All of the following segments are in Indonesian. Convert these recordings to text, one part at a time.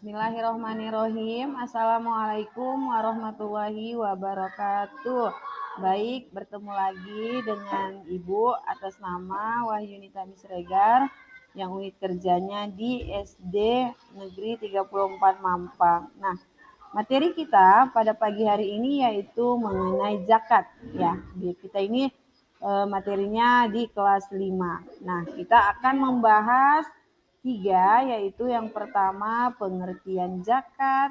Bismillahirrahmanirrahim. Assalamualaikum warahmatullahi wabarakatuh. Baik, bertemu lagi dengan Ibu atas nama Wahyunita Misregar yang unit kerjanya di SD Negeri 34 Mampang. Nah, materi kita pada pagi hari ini yaitu mengenai zakat. Ya, kita ini materinya di kelas 5. Nah, kita akan membahas 3, yaitu yang pertama pengertian zakat,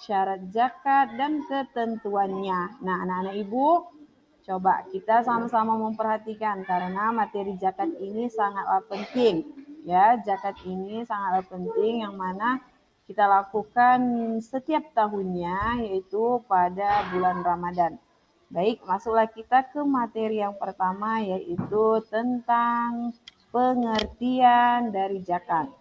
syarat zakat, dan ketentuannya. Nah, anak-anak Ibu, coba kita sama-sama memperhatikan karena materi zakat ini sangatlah penting. Ya, zakat ini sangatlah penting yang mana kita lakukan setiap tahunnya yaitu pada bulan Ramadan. Baik, masuklah kita ke materi yang pertama yaitu tentang pengertian dari zakat.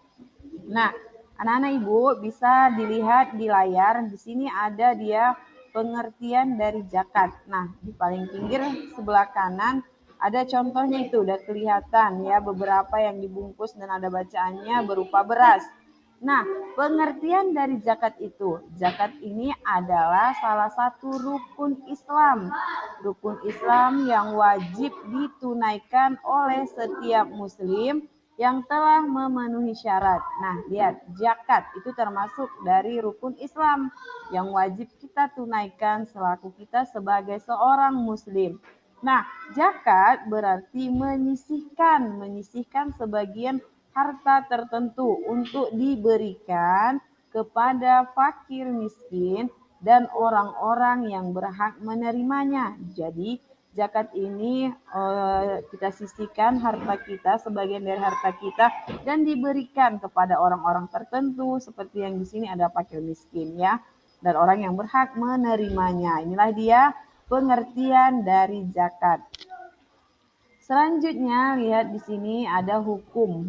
Nah, anak-anak Ibu bisa dilihat di layar, di sini ada dia pengertian dari zakat. Nah, di paling pinggir sebelah kanan ada contohnya itu, udah kelihatan ya beberapa yang dibungkus dan ada bacaannya berupa beras. Nah, pengertian dari zakat itu, zakat ini adalah salah satu rukun Islam. Rukun Islam yang wajib ditunaikan oleh setiap muslim yang telah memenuhi syarat. Nah, lihat, zakat itu termasuk dari rukun Islam yang wajib kita tunaikan selaku kita sebagai seorang muslim. Nah, zakat berarti menyisihkan sebagian harta tertentu untuk diberikan kepada fakir miskin dan orang-orang yang berhak menerimanya. Jadi zakat ini kita sisihkan harta kita, sebagian dari harta kita, dan diberikan kepada orang-orang tertentu seperti yang di sini ada fakir miskin ya, dan orang yang berhak menerimanya. Inilah dia pengertian dari zakat. Selanjutnya lihat di sini ada hukum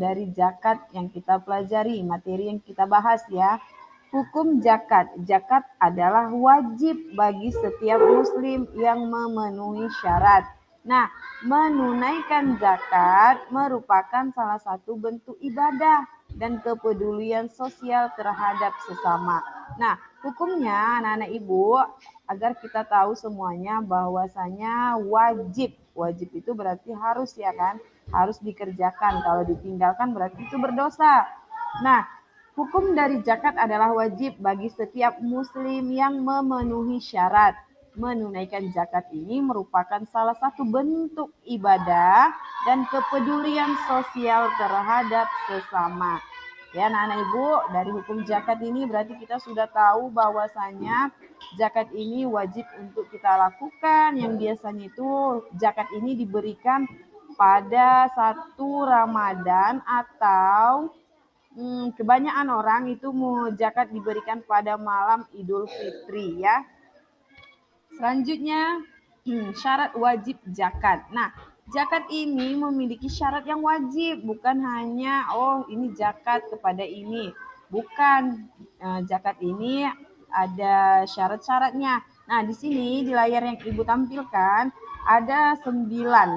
dari zakat yang kita pelajari, materi yang kita bahas ya. Hukum zakat. Zakat adalah wajib bagi setiap muslim yang memenuhi syarat. Nah, menunaikan zakat merupakan salah satu bentuk ibadah dan kepedulian sosial terhadap sesama. Nah, hukumnya anak-anak Ibu agar kita tahu semuanya bahwasanya wajib. Wajib itu berarti harus ya kan? Harus dikerjakan. Kalau ditinggalkan berarti itu berdosa. Nah, hukum dari zakat adalah wajib bagi setiap muslim yang memenuhi syarat. Menunaikan zakat ini merupakan salah satu bentuk ibadah dan kepedulian sosial terhadap sesama. Ya, anak-anak Ibu, dari hukum zakat ini berarti kita sudah tahu bahwasanya zakat ini wajib untuk kita lakukan. Yang biasanya itu zakat ini diberikan pada 1 Ramadan atau kebanyakan orang itu mau zakat diberikan pada malam Idul Fitri ya. Selanjutnya syarat wajib zakat. Nah, zakat ini memiliki syarat yang wajib, bukan hanya ini zakat kepada ini. Bukan, zakat ini ada syarat-syaratnya. Nah, di sini di layar yang Ibu tampilkan ada 9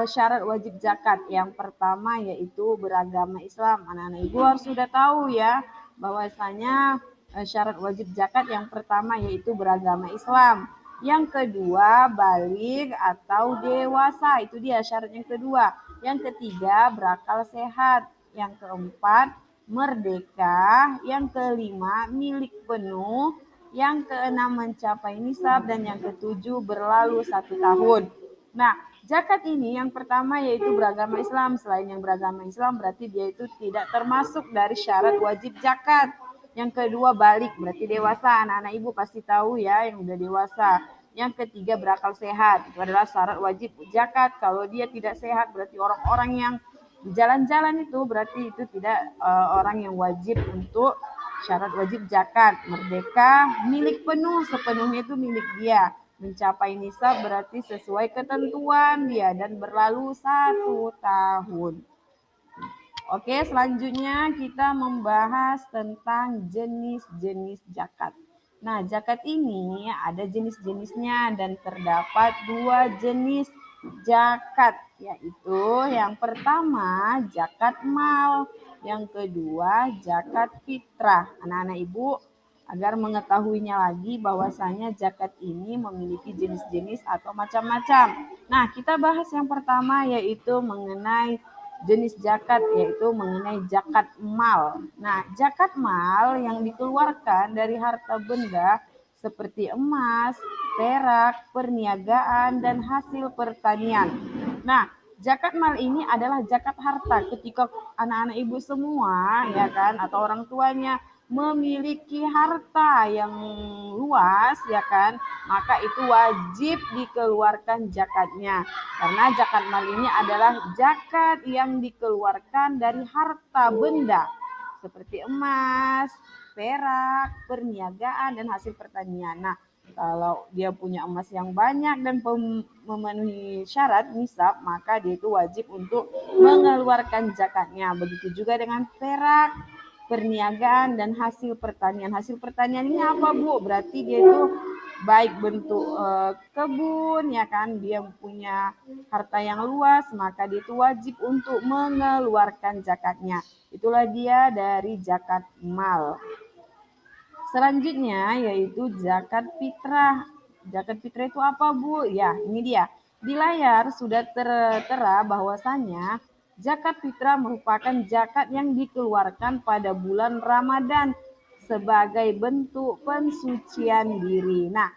syarat wajib zakat. Yang pertama yaitu beragama Islam. Anak-anak Ibu harus sudah tahu ya bahwasanya syarat wajib zakat yang pertama yaitu beragama Islam. Yang kedua, baligh atau dewasa. Itu dia syarat yang kedua. Yang ketiga, berakal sehat. Yang keempat, merdeka. Yang kelima, milik penuh. Yang keenam, mencapai nisab. Dan yang ketujuh, berlalu 1 tahun. Nah, zakat ini yang pertama yaitu beragama Islam. Selain yang beragama Islam berarti dia itu tidak termasuk dari syarat wajib zakat. Yang kedua balik, berarti dewasa. Anak-anak Ibu pasti tahu ya yang udah dewasa. Yang ketiga berakal sehat. Itu adalah syarat wajib zakat. Kalau dia tidak sehat berarti orang-orang yang di jalan-jalan itu berarti itu tidak orang yang wajib untuk syarat wajib zakat. Merdeka, milik penuh, sepenuhnya itu milik dia. Mencapai nisab berarti sesuai ketentuan dia dan berlalu 1 tahun. Oke, selanjutnya kita membahas tentang jenis-jenis zakat. Nah, zakat ini ada jenis-jenisnya dan terdapat 2 jenis zakat, yaitu yang pertama zakat mal, yang kedua zakat fitrah. Anak-anak ibu agar mengetahuinya lagi bahwasanya zakat ini memiliki jenis-jenis atau macam-macam. Nah, kita bahas yang pertama yaitu mengenai jenis zakat, yaitu mengenai zakat mal. Nah, zakat mal yang dikeluarkan dari harta benda seperti emas, perak, perniagaan, dan hasil pertanian. Nah, zakat mal ini adalah zakat harta ketika anak-anak ibu semua, ya kan, atau orang tuanya memiliki harta yang luas, ya kan, maka itu wajib dikeluarkan zakatnya. Karena zakat mal ini adalah zakat yang dikeluarkan dari harta benda seperti emas, perak, perniagaan, dan hasil pertanian. Nah, kalau dia punya emas yang banyak dan memenuhi syarat nisab, maka dia itu wajib untuk mengeluarkan zakatnya. Begitu juga dengan perak, perniagaan, dan hasil pertanian. Hasil pertanian ini apa, Bu? Berarti dia itu baik bentuk kebun, ya kan, dia punya harta yang luas, maka dia itu wajib untuk mengeluarkan zakatnya. Itulah dia dari zakat mal. Selanjutnya yaitu zakat fitrah. Zakat fitrah itu apa, Bu? Ya, ini dia. Di layar sudah tertera bahwasanya zakat fitrah merupakan zakat yang dikeluarkan pada bulan Ramadan sebagai bentuk pensucian diri. Nah,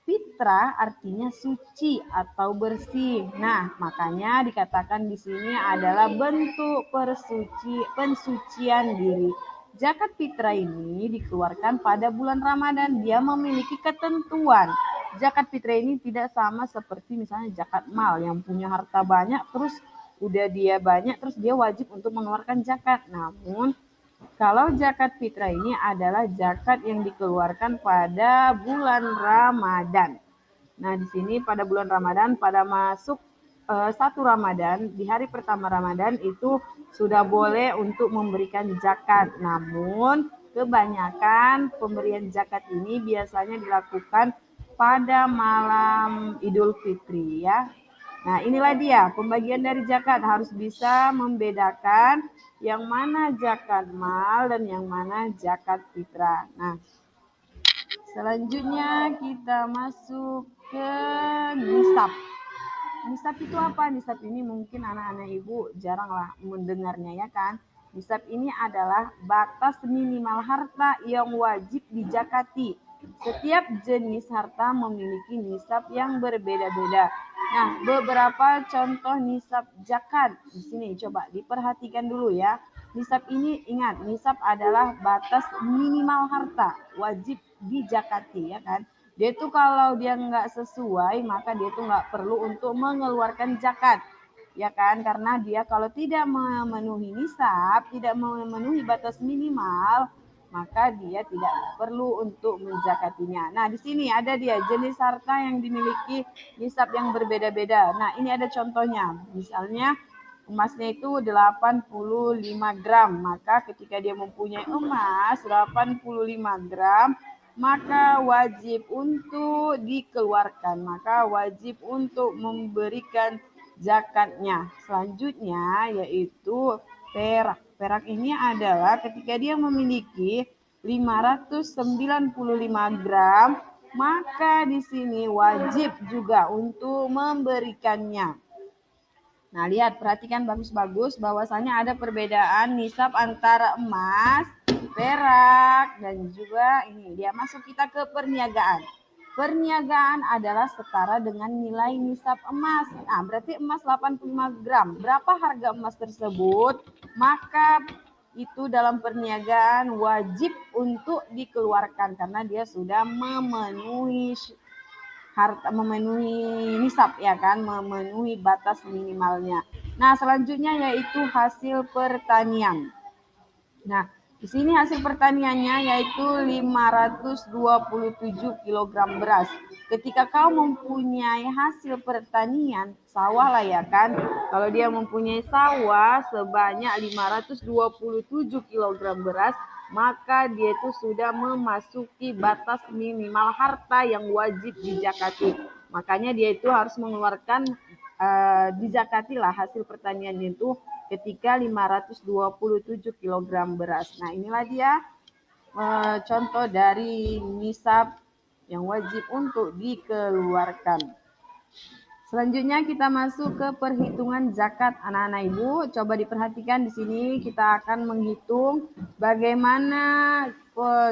fitrah artinya suci atau bersih. Nah, makanya dikatakan di sini adalah bentuk pensucian diri. Zakat fitrah ini dikeluarkan pada bulan Ramadan. Dia memiliki ketentuan. Zakat fitrah ini tidak sama seperti misalnya zakat mal yang punya harta banyak terus udah dia banyak terus dia wajib untuk mengeluarkan zakat. Namun kalau zakat fitrah ini adalah zakat yang dikeluarkan pada bulan Ramadan. Nah, di sini pada bulan Ramadan, pada masuk satu Ramadan, di hari pertama Ramadan itu sudah boleh untuk memberikan zakat. Namun, kebanyakan pemberian zakat ini biasanya dilakukan pada malam Idul Fitri, ya. Nah, inilah dia pembagian dari zakat, harus bisa membedakan yang mana zakat mal dan yang mana zakat fitrah. Nah, selanjutnya kita masuk ke nisab. Nisab itu apa? Nisab ini mungkin anak-anak ibu jaranglah mendengarnya, ya kan. Nisab ini adalah batas minimal harta yang wajib dizakati. Setiap jenis harta memiliki nisab yang berbeda-beda. Nah, beberapa contoh nisab zakat di sini coba diperhatikan dulu ya. Nisab ini ingat, nisab adalah batas minimal harta wajib dizakati, ya kan. Dia itu kalau dia nggak sesuai maka dia itu nggak perlu untuk mengeluarkan zakat, ya kan, karena dia kalau tidak memenuhi nisab, tidak memenuhi batas minimal, maka dia tidak perlu untuk menzakatinya. Nah, di sini ada dia jenis harta yang dimiliki nisab yang berbeda-beda. Nah, ini ada contohnya. Misalnya emasnya itu 85 gram, maka ketika dia mempunyai emas 85 gram, maka wajib untuk dikeluarkan, maka wajib untuk memberikan zakatnya. Selanjutnya yaitu perak. Perak ini adalah ketika dia memiliki 595 gram, maka di sini wajib juga untuk memberikannya. Nah, lihat, perhatikan bagus-bagus bahwasanya ada perbedaan nisab antara emas, perak, dan juga ini dia masuk kita ke perniagaan. Perniagaan adalah setara dengan nilai nisab emas. Nah, berarti emas 85 gram. Berapa harga emas tersebut? Maka itu dalam perniagaan wajib untuk dikeluarkan karena dia sudah memenuhi harta, memenuhi nisab, ya kan, memenuhi batas minimalnya. Nah, selanjutnya yaitu hasil pertanian. Nah, di sini hasil pertaniannya yaitu 527 kg beras. Ketika kau mempunyai hasil pertanian, sawah lah, ya kan. Kalau dia mempunyai sawah sebanyak 527 kg beras, maka dia itu sudah memasuki batas minimal harta yang wajib dizakati. Makanya dia itu harus mengeluarkan dizakatilah hasil pertanian itu ketika 527 kg beras. Nah, inilah dia contoh dari nisab yang wajib untuk dikeluarkan. Selanjutnya kita masuk ke perhitungan zakat anak-anak ibu. Coba diperhatikan di sini kita akan menghitung bagaimana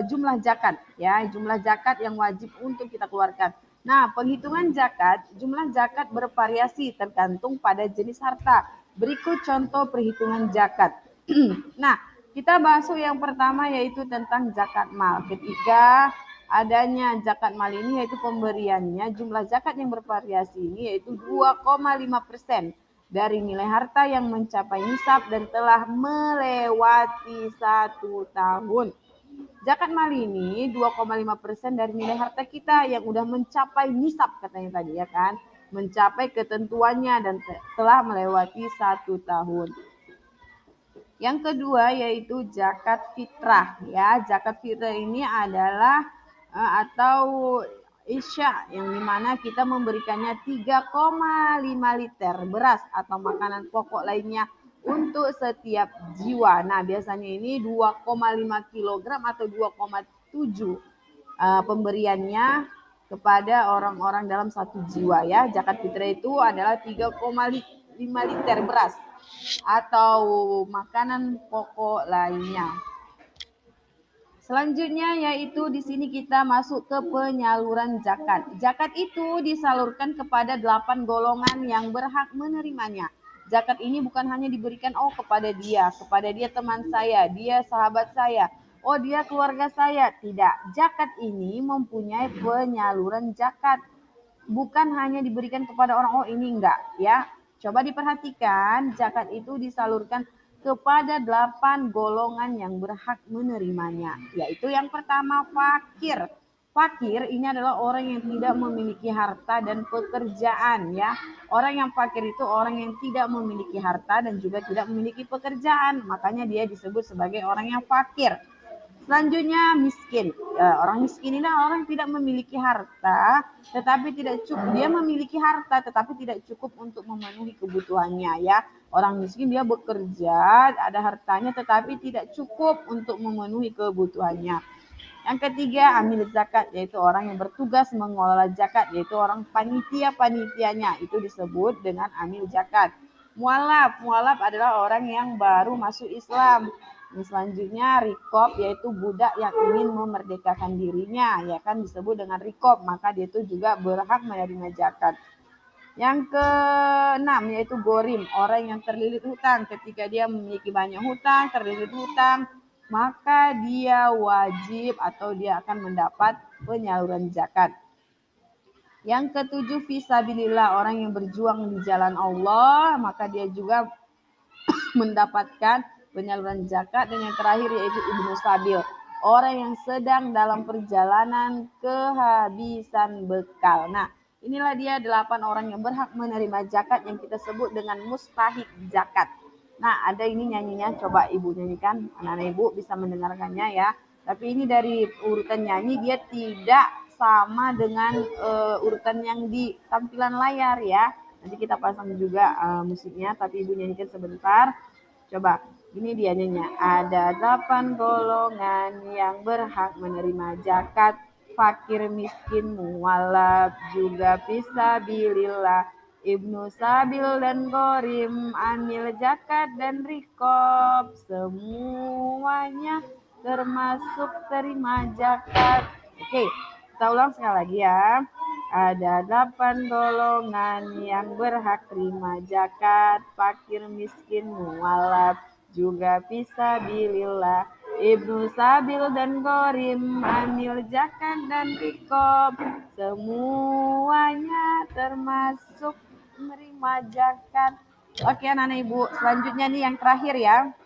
jumlah zakat ya, jumlah zakat yang wajib untuk kita keluarkan. Nah, penghitungan zakat, jumlah zakat bervariasi tergantung pada jenis harta. Berikut contoh perhitungan zakat. Nah, kita masuk yang pertama yaitu tentang zakat mal. Ketika adanya zakat mal ini yaitu pemberiannya, jumlah zakat yang bervariasi ini yaitu 2,5% dari nilai harta yang mencapai nisab dan telah melewati 1 tahun. Zakat mal ini 2,5% dari nilai harta kita yang udah mencapai nisab katanya tadi ya kan, mencapai ketentuannya dan telah melewati 1 tahun. Yang kedua yaitu zakat fitrah ya. Zakat fitrah ini adalah atau isya yang dimana kita memberikannya 3,5 liter beras atau makanan pokok lainnya untuk setiap jiwa. Nah, biasanya ini 2,5 kilogram atau 2,7 pemberiannya kepada orang-orang dalam satu jiwa ya. Zakat fitrah itu adalah 3,5 liter beras atau makanan pokok lainnya. Selanjutnya yaitu di sini kita masuk ke penyaluran zakat. Zakat itu disalurkan kepada 8 golongan yang berhak menerimanya. Zakat ini bukan hanya diberikan kepada dia teman saya, dia sahabat saya, dia keluarga saya. Tidak, zakat ini mempunyai penyaluran zakat. Bukan hanya diberikan kepada orang, ini enggak ya. Coba diperhatikan, zakat itu disalurkan kepada 8 golongan yang berhak menerimanya. Yaitu yang pertama fakir. Fakir ini adalah orang yang tidak memiliki harta dan pekerjaan ya. Orang yang fakir itu orang yang tidak memiliki harta dan juga tidak memiliki pekerjaan. Makanya dia disebut sebagai orang yang fakir. Selanjutnya miskin. Orang miskin ini orang yang tidak memiliki harta, tetapi tidak cukup. Dia memiliki harta, tetapi tidak cukup untuk memenuhi kebutuhannya ya. Orang miskin dia bekerja, ada hartanya, tetapi tidak cukup untuk memenuhi kebutuhannya. Yang ketiga, amil zakat, yaitu orang yang bertugas mengelola zakat, yaitu orang panitia-panitianya. Itu disebut dengan amil zakat. Mualaf adalah orang yang baru masuk Islam. Selanjutnya rikob, yaitu budak yang ingin memerdekakan dirinya, ya kan disebut dengan rikob, maka dia itu juga berhak menerima zakat. Yang keenam yaitu gorim, orang yang terlilit hutang. Ketika dia memiliki banyak hutang, terlilit hutang, maka dia wajib atau dia akan mendapat penyaluran zakat. Yang ketujuh fisabilillah, orang yang berjuang di jalan Allah, maka dia juga mendapatkan penyaluran zakat. Dan yang terakhir yaitu ibnu sabil, orang yang sedang dalam perjalanan kehabisan bekal. Nah, inilah dia 8 orang yang berhak menerima zakat yang kita sebut dengan mustahik zakat. Nah, ada ini nyanyinya, coba ibu nyanyikan, anak-anak ibu bisa mendengarkannya ya. Tapi ini dari urutan nyanyi dia tidak sama dengan urutan yang di tampilan layar ya. Nanti kita pasang juga musiknya, tapi ibu nyanyikan sebentar. Coba, ini dia nyanyinya. Ada 8 golongan yang berhak menerima zakat, fakir, miskin, mualaf, juga fisabilillah, ibnu sabil dan gorim, amil zakat dan rikob. Semuanya termasuk terima zakat. Oke, kita ulang sekali lagi ya. Ada 8 golongan yang berhak terima zakat, fakir, miskin, mualaf, juga fisabilillah, ibnu sabil dan gorim, amil zakat dan rikob. Semuanya termasuk menerima zakat. Oke anak-anak ibu, selanjutnya nih yang terakhir ya.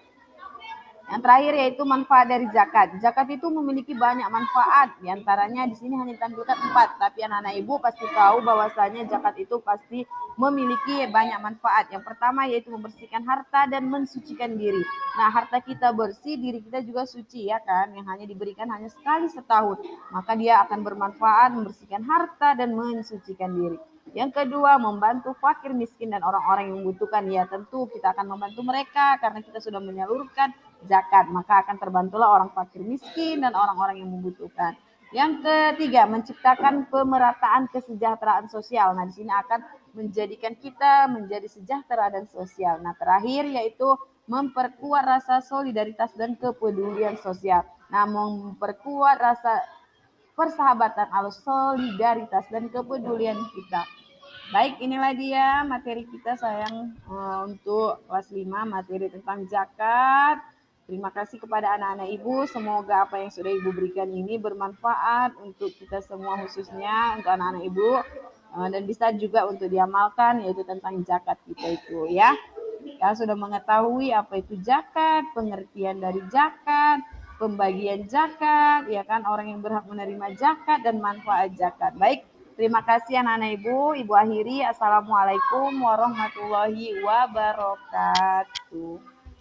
Yang terakhir yaitu manfaat dari zakat. Zakat itu memiliki banyak manfaat. Di antaranya di sini hanya ditampilkan 4. Tapi anak-anak ibu pasti tahu bahwasanya zakat itu pasti memiliki banyak manfaat. Yang pertama yaitu membersihkan harta dan mensucikan diri. Nah, harta kita bersih, diri kita juga suci ya kan. Yang hanya diberikan hanya sekali setahun. Maka dia akan bermanfaat membersihkan harta dan mensucikan diri. Yang kedua, membantu fakir miskin dan orang-orang yang membutuhkan. Ya tentu kita akan membantu mereka karena kita sudah menyalurkan zakat. Maka akan terbantulah orang fakir miskin dan orang-orang yang membutuhkan. Yang ketiga, menciptakan pemerataan kesejahteraan sosial. Nah, di sini akan menjadikan kita menjadi sejahtera dan sosial. Nah, terakhir yaitu memperkuat rasa solidaritas dan kepedulian sosial. Nah, memperkuat rasa persahabatan atau solidaritas dan kepedulian kita. Baik, inilah dia materi kita sayang untuk kelas 5, materi tentang zakat. Terima kasih kepada anak-anak Ibu. Semoga apa yang sudah Ibu berikan ini bermanfaat untuk kita semua, khususnya untuk anak-anak Ibu, dan bisa juga untuk diamalkan, yaitu tentang zakat kita itu ya. Ya sudah mengetahui apa itu zakat, pengertian dari zakat, pembagian zakat, ya kan, orang yang berhak menerima zakat dan manfaat zakat. Baik, terima kasih anak-anak Ibu. Ibu akhiri, Assalamualaikum warahmatullahi wabarakatuh.